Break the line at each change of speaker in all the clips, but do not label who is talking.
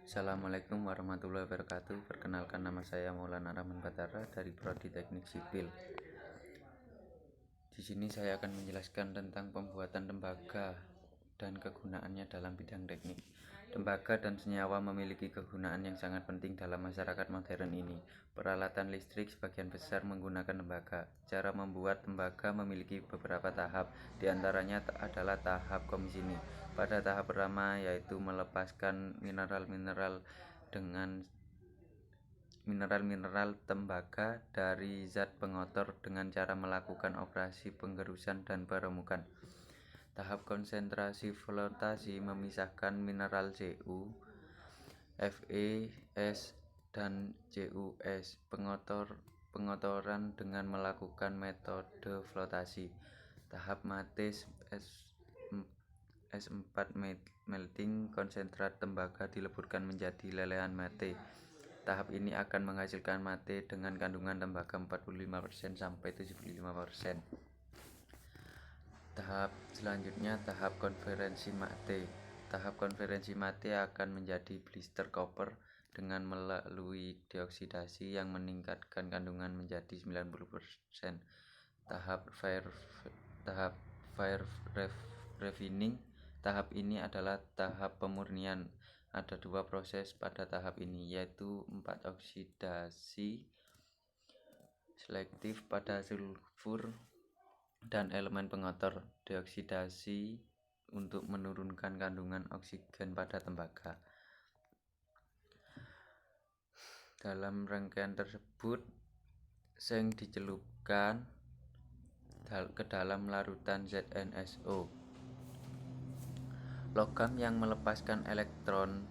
Assalamualaikum warahmatullahi wabarakatuh. Perkenalkan, nama saya Maulana Rahman Batara dari Prodi Teknik Sipil. Di sini saya akan menjelaskan tentang pembuatan tembaga dan kegunaannya dalam bidang teknik. Tembaga dan senyawa memiliki kegunaan yang sangat penting dalam masyarakat modern ini. Peralatan listrik sebagian besar menggunakan tembaga. Cara membuat tembaga memiliki beberapa tahap, di antaranya adalah tahap komisini. Pada tahap pertama yaitu melepaskan mineral-mineral tembaga dari zat pengotor dengan cara melakukan operasi penggerusan dan peremukan. Tahap konsentrasi flotasi memisahkan mineral Cu, Fe, S, dan Cus pengotoran dengan melakukan metode flotasi. Tahap mate S4 melting, konsentrat tembaga dileburkan menjadi lelehan mate. Tahap ini akan menghasilkan mate dengan kandungan tembaga 45% sampai 75%. Tahap selanjutnya tahap konferensi mate. Tahap konferensi mate akan menjadi blister copper dengan melalui dioksidasi yang meningkatkan kandungan menjadi 90%. Tahap fire refining. Tahap ini adalah tahap pemurnian. Ada dua proses pada tahap ini, yaitu 4 oksidasi selektif pada sulfur dan elemen pengotor, dioksidasi untuk menurunkan kandungan oksigen pada tembaga. Dalam rangkaian tersebut, seng dicelupkan ke dalam larutan ZnSO. Logam yang melepaskan elektron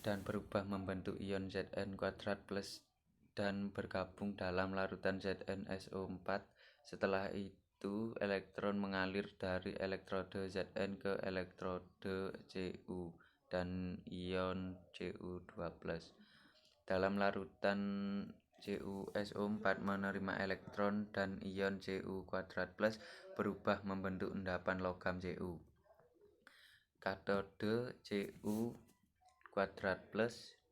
dan berubah membentuk ion Zn kuadrat plus dan bergabung dalam larutan ZnSO4. Setelah itu elektron mengalir dari elektrode Zn ke elektrode Cu dan ion Cu2+. Dalam larutan CuSO4 menerima elektron dan ion Cu2+ berubah membentuk endapan logam Cu. Katode Cu2+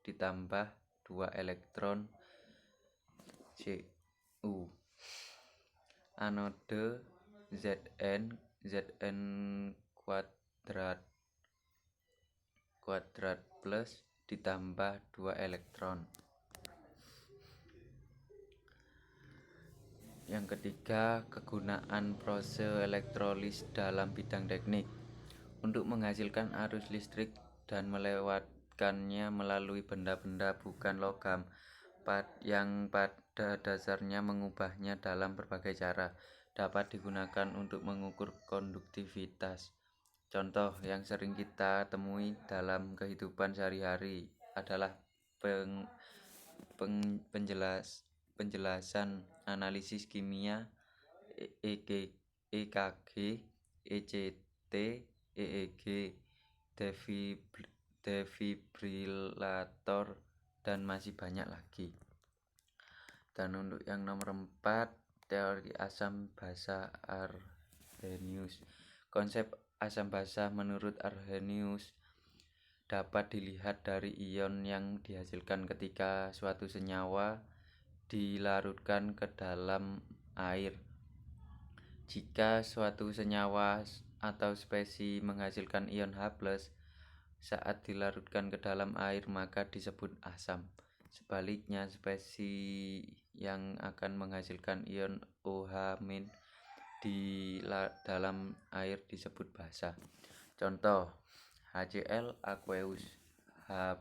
ditambah 2 elektron Cu. Anode Zn kuadrat+ ditambah 2 elektron. Yang ketiga, kegunaan proses elektrolis dalam bidang teknik. Untuk menghasilkan arus listrik dan melewatkannya melalui benda-benda bukan logam yang pada dasarnya mengubahnya dalam berbagai cara, dapat digunakan untuk mengukur konduktivitas. Contoh yang sering kita temui dalam kehidupan sehari-hari adalah penjelasan analisis kimia, EKG, ECT, EEG, defibrilator, dan masih banyak lagi. Dan untuk yang nomor 4, teori asam basa Arrhenius. Konsep asam basa menurut Arrhenius dapat dilihat dari ion yang dihasilkan ketika suatu senyawa dilarutkan ke dalam air. Jika suatu senyawa atau spesies menghasilkan ion H+, saat dilarutkan ke dalam air maka disebut asam. Sebaliknya, spesies yang akan menghasilkan ion OH- di dalam air disebut basa. Contoh, HCl aqueous H+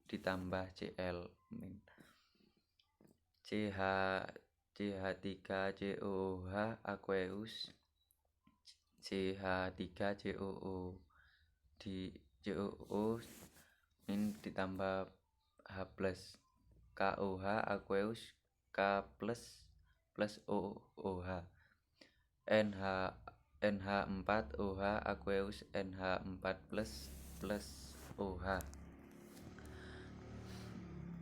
ditambah Cl-, CH3COOH aqueous CH3COO ditambah H+, KOH aqueous K+ plus OOH, NH4OH aqueous NH4+ plus OH.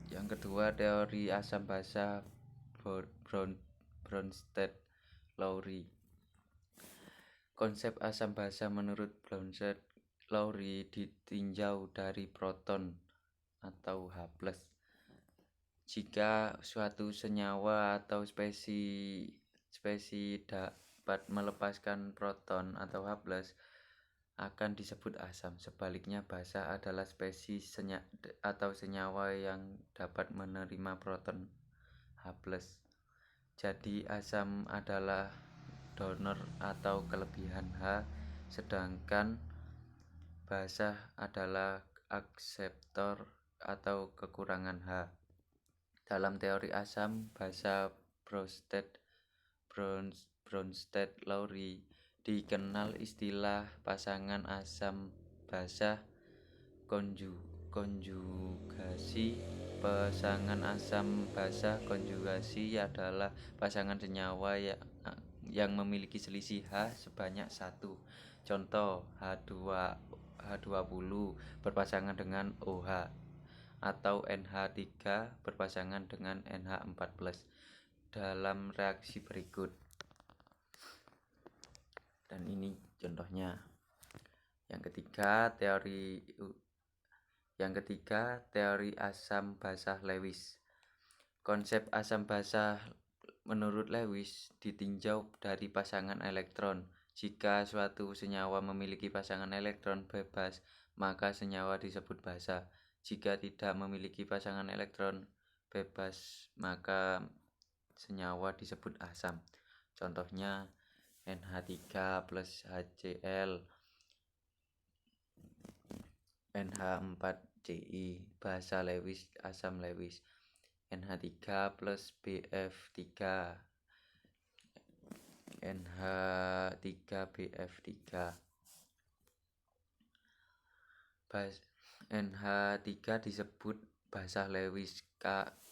Yang kedua, teori asam basa Bronsted-Lowry. Konsep asam basa menurut Lowry ditinjau dari proton atau H+. Jika suatu senyawa atau spesi dapat melepaskan proton atau H+, akan disebut asam. Sebaliknya, basa adalah spesi atau senyawa yang dapat menerima proton H+. Jadi asam adalah donor atau kelebihan H, sedangkan basa adalah akseptor atau kekurangan H. Dalam teori asam basa Bronsted-Lowry dikenal istilah pasangan asam basa konjugasi. Pasangan asam basa konjugasi adalah pasangan senyawa yang memiliki selisih H sebanyak 1. Contoh, H20 berpasangan dengan OH, atau NH3 berpasangan dengan NH4+ dalam reaksi berikut. Dan ini contohnya. Yang ketiga, teori asam basa Lewis. Konsep asam basa menurut Lewis ditinjau dari pasangan elektron. Jika suatu senyawa memiliki pasangan elektron bebas, maka senyawa disebut basa. Jika tidak memiliki pasangan elektron bebas, maka senyawa disebut asam. Contohnya NH3 plus HCl, NH4Ci, basa Lewis, asam Lewis. NH3 plus BF3, NH3BF3. NH3 disebut basa Lewis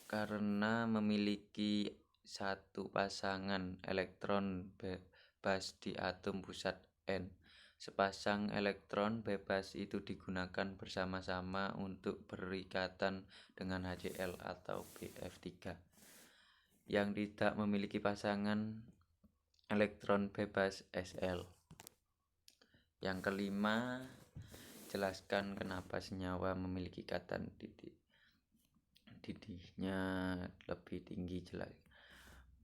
karena memiliki satu pasangan elektron bebas di atom pusat N. Sepasang elektron bebas itu digunakan bersama-sama untuk berikatan dengan HCl atau BF3 yang tidak memiliki pasangan elektron bebas Sl. Yang kelima, jelaskan kenapa senyawa memiliki ikatan didihnya lebih tinggi.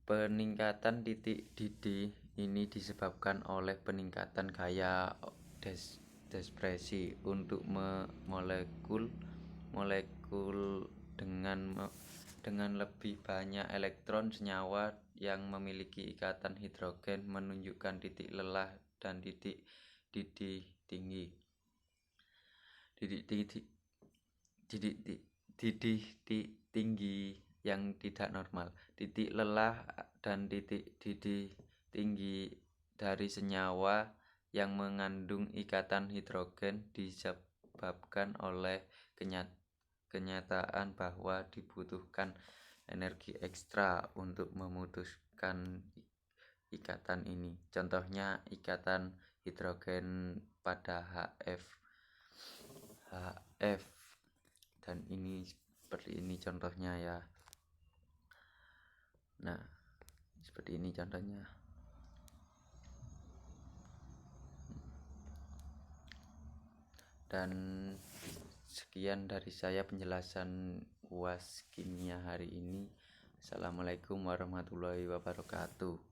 Peningkatan titik didih ini disebabkan oleh peningkatan gaya dispersi untuk molekul dengan lebih banyak elektron. Senyawa yang memiliki ikatan hidrogen menunjukkan titik lelah dan titik didih tinggi. Didih tinggi yang tidak normal. Titik lelah dan titik didih tinggi dari senyawa yang mengandung ikatan hidrogen disebabkan oleh kenyataan bahwa dibutuhkan energi ekstra untuk memutuskan ikatan ini. Contohnya ikatan hidrogen pada HF. Dan ini seperti ini contohnya ya. Nah, seperti ini contohnya. Dan sekian dari saya penjelasan UAS kimia hari ini. Assalamualaikum warahmatullahi wabarakatuh.